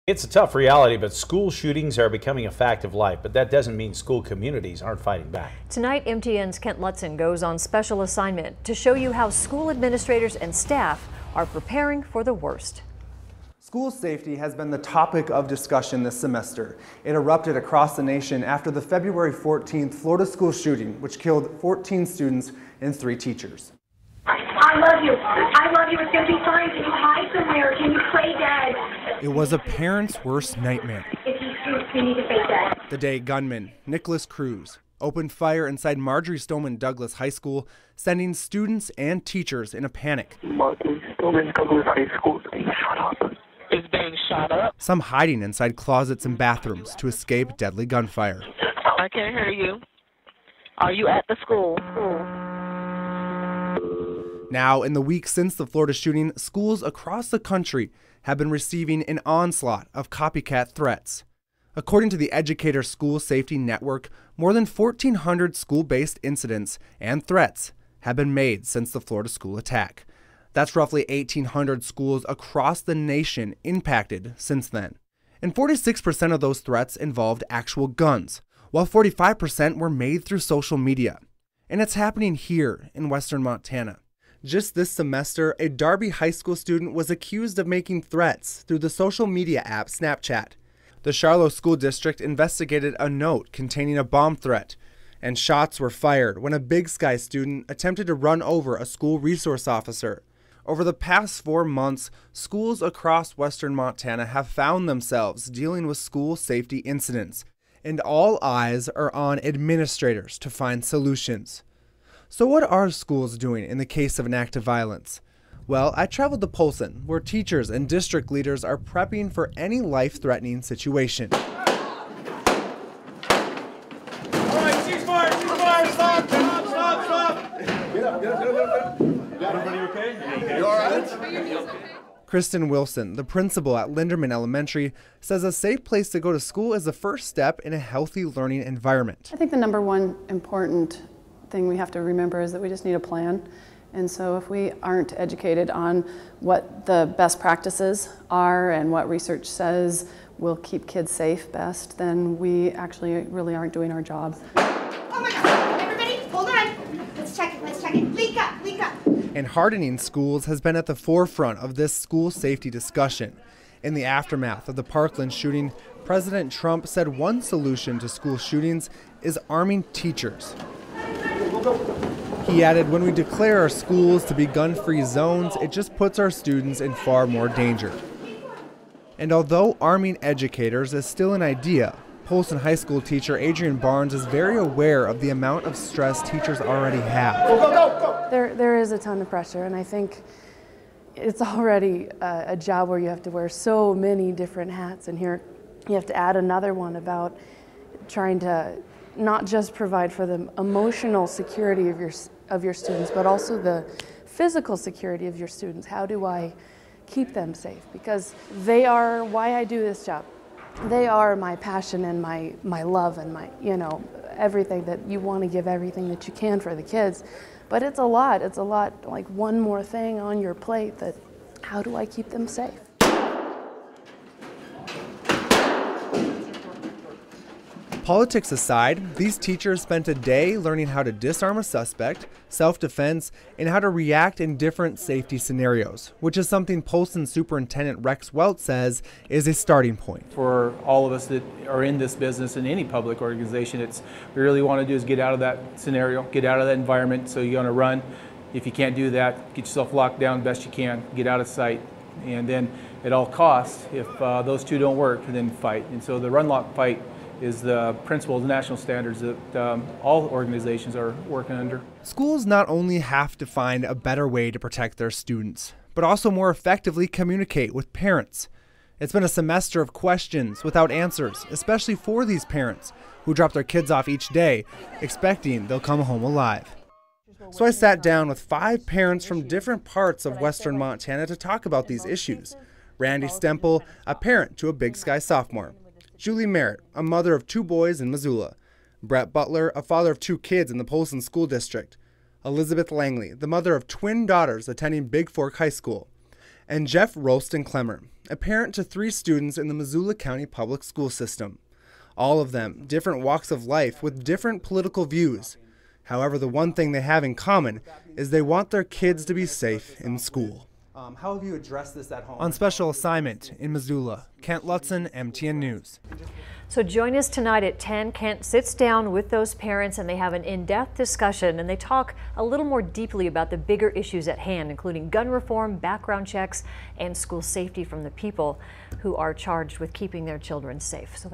It's a tough reality, but school shootings are becoming a fact of life. But that doesn't mean school communities aren't fighting back. Tonight, MTN's Kent Lutzen goes on special assignment to show you how school administrators and staff are preparing for the worst. School safety has been the topic of discussion this semester. It erupted across the nation after the February 14th Florida school shooting, which killed 14 students and 3 teachers. I love you. I love you. It's going to be fine. Can you hide somewhere? Can you play dead? It was a parent's worst nightmare. If he shoots, we need to play dead. The day gunman, Nicholas Cruz, opened fire inside Marjorie Stoneman Douglas High School, sending students and teachers in a panic. Marjorie Stoneman Douglas High School is being shot up. It's being shot up. Some hiding inside closets and bathrooms to escape deadly gunfire. I can't hear you. Are you at the school? Now, in the weeks since the Florida shooting, schools across the country have been receiving an onslaught of copycat threats. According to the Educator School Safety Network, more than 1,400 school-based incidents and threats have been made since the Florida school attack. That's roughly 1,800 schools across the nation impacted since then. And 46% of those threats involved actual guns, while 45% were made through social media. And it's happening here in Western Montana. Just this semester, a Darby High School student was accused of making threats through the social media app Snapchat. The Charlotte School District investigated a note containing a bomb threat, and shots were fired when a Big Sky student attempted to run over a school resource officer. Over the past 4 months, schools across Western Montana have found themselves dealing with school safety incidents, and all eyes are on administrators to find solutions. So what are schools doing in the case of an act of violence? Well, I traveled to Polson, where teachers and district leaders are prepping for any life-threatening situation. All right, ceasefire, stop. Get up. Everybody okay? You all right? Kristen Wilson, the principal at Linderman Elementary, says a safe place to go to school is the first step in a healthy learning environment. I think the number one important thing we have to remember is that we just need a plan. And so if we aren't educated on what the best practices are and what research says will keep kids safe best, then we actually really aren't doing our job. Oh my God, everybody, hold on. Let's check it. Leak up. And hardening schools has been at the forefront of this school safety discussion. In the aftermath of the Parkland shooting, President Trump said one solution to school shootings is arming teachers. He added, when we declare our schools to be gun-free zones, it just puts our students in far more danger. And although arming educators is still an idea, Polson High School teacher Adrian Barnes is very aware of the amount of stress teachers already have. There is a ton of pressure, and I think it's already a job where you have to wear so many different hats, and here you have to add another one about trying to not just provide for the emotional security of your students, but also the physical security of your students. How do I keep them safe? Because they are why I do this job. They are my passion and my love and my, everything that you want to give everything that you can for the kids. But it's a lot like one more thing on your plate that, how do I keep them safe? Politics aside, these teachers spent a day learning how to disarm a suspect, self-defense, and how to react in different safety scenarios, which is something Polson Superintendent Rex Welch says is a starting point. For all of us that are in this business in any public organization, we really want to do is get out of that scenario, get out of that environment. So you're going to run. If you can't do that, get yourself locked down best you can, get out of sight. And then at all costs, if those two don't work, then fight. And so the run, lock, fight is the principles, national standards that all organizations are working under. Schools not only have to find a better way to protect their students, but also more effectively communicate with parents. It's been a semester of questions without answers, especially for these parents who drop their kids off each day, expecting they'll come home alive. So I sat down with 5 parents from different parts of Western Montana to talk about these issues. Randy Stemple, a parent to a Big Sky sophomore. Julie Merritt, a mother of 2 boys in Missoula. Brett Butler, a father of 2 kids in the Polson School District. Elizabeth Langley, the mother of twin daughters attending Big Fork High School. And Jeff Rolston Clemmer, a parent to 3 students in the Missoula County Public School System. All of them different walks of life with different political views. However, the one thing they have in common is they want their kids to be safe in school. How have you addressed this at home? On special assignment in Missoula, Kent Lutzen, MTN News. So join us tonight at 10. Kent sits down with those parents and they have an in-depth discussion and they talk a little more deeply about the bigger issues at hand, including gun reform, background checks, and school safety from the people who are charged with keeping their children safe. So